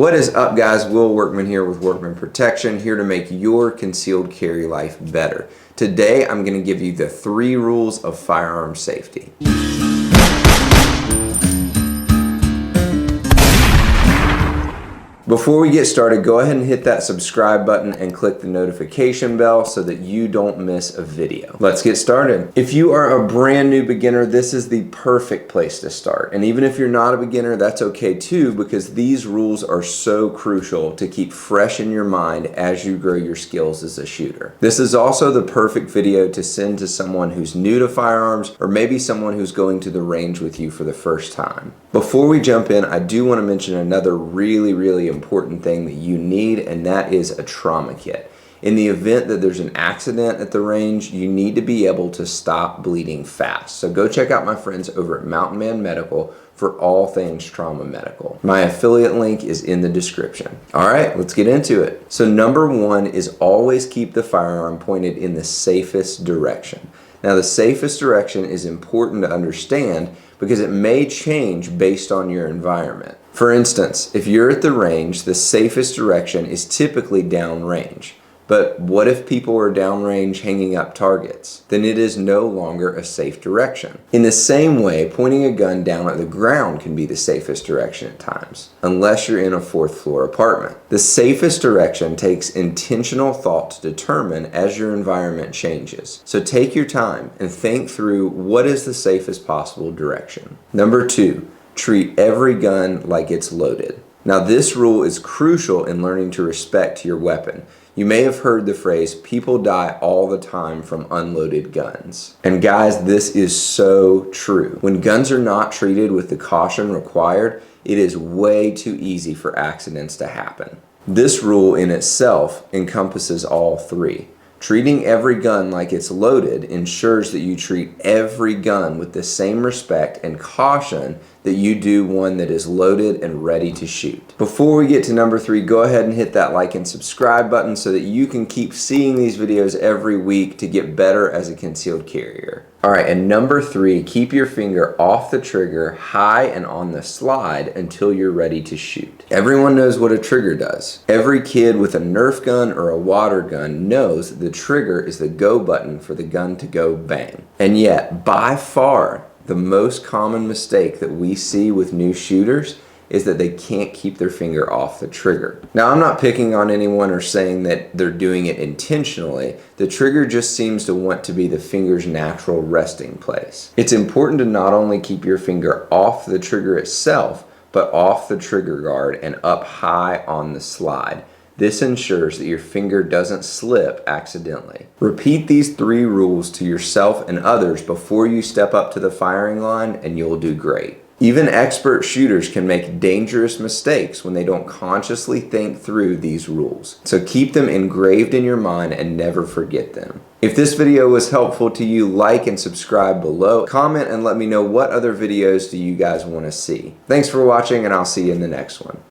What is up, guys? Will Workman here with Workman Protection, here to make your concealed carry life better. Today, I'm going to give you the 3 rules of firearm safety. Before we get started, go ahead and hit that subscribe button and click the notification bell so that you don't miss a video. Let's get started. If you are a brand new beginner, this is the perfect place to start. And even if you're not a beginner, that's okay too, because these rules are so crucial to keep fresh in your mind as you grow your skills as a shooter. This is also the perfect video to send to someone who's new to firearms, or maybe someone who's going to the range with you for the first time. Before we jump in, I do want to mention another really important thing that you need, and that is a trauma kit. In the event that there's an accident at the range, you need to be able to stop bleeding fast. So go check out my friends over at Mountain Man Medical for all things trauma medical. My affiliate link is in the description. All right, let's get into it. So number 1 is always keep the firearm pointed in the safest direction. Now, the safest direction is important to understand because it may change based on your environment. For instance, if you're at the range, the safest direction is typically downrange. But what if people are downrange hanging up targets? Then it is no longer a safe direction. In the same way, pointing a gun down at the ground can be the safest direction at times, unless you're in a 4th floor apartment. The safest direction takes intentional thought to determine as your environment changes. So take your time and think through what is the safest possible direction. Number 2, treat every gun like it's loaded. Now, this rule is crucial in learning to respect your weapon. You may have heard the phrase, people die all the time from unloaded guns. And guys, this is so true. When guns are not treated with the caution required, it is way too easy for accidents to happen. This rule in itself encompasses all 3. Treating every gun like it's loaded ensures that you treat every gun with the same respect and caution that you do one that is loaded and ready to shoot. Before we get to number 3, go ahead and hit that like and subscribe button so that you can keep seeing these videos every week to get better as a concealed carrier. All right, and number 3, keep your finger off the trigger high and on the slide until you're ready to shoot. Everyone knows what a trigger does. Every kid with a Nerf gun or a water gun knows the trigger is the go button for the gun to go bang. And yet, by far, the most common mistake that we see with new shooters is that they can't keep their finger off the trigger. Now, I'm not picking on anyone or saying that they're doing it intentionally. The trigger just seems to want to be the finger's natural resting place. It's important to not only keep your finger off the trigger itself, but off the trigger guard and up high on the slide. This ensures that your finger doesn't slip accidentally. Repeat these 3 rules to yourself and others before you step up to the firing line, and you'll do great. Even expert shooters can make dangerous mistakes when they don't consciously think through these rules. So keep them engraved in your mind and never forget them. If this video was helpful to you, like and subscribe below. Comment and let me know what other videos do you guys want to see. Thanks for watching, and I'll see you in the next one.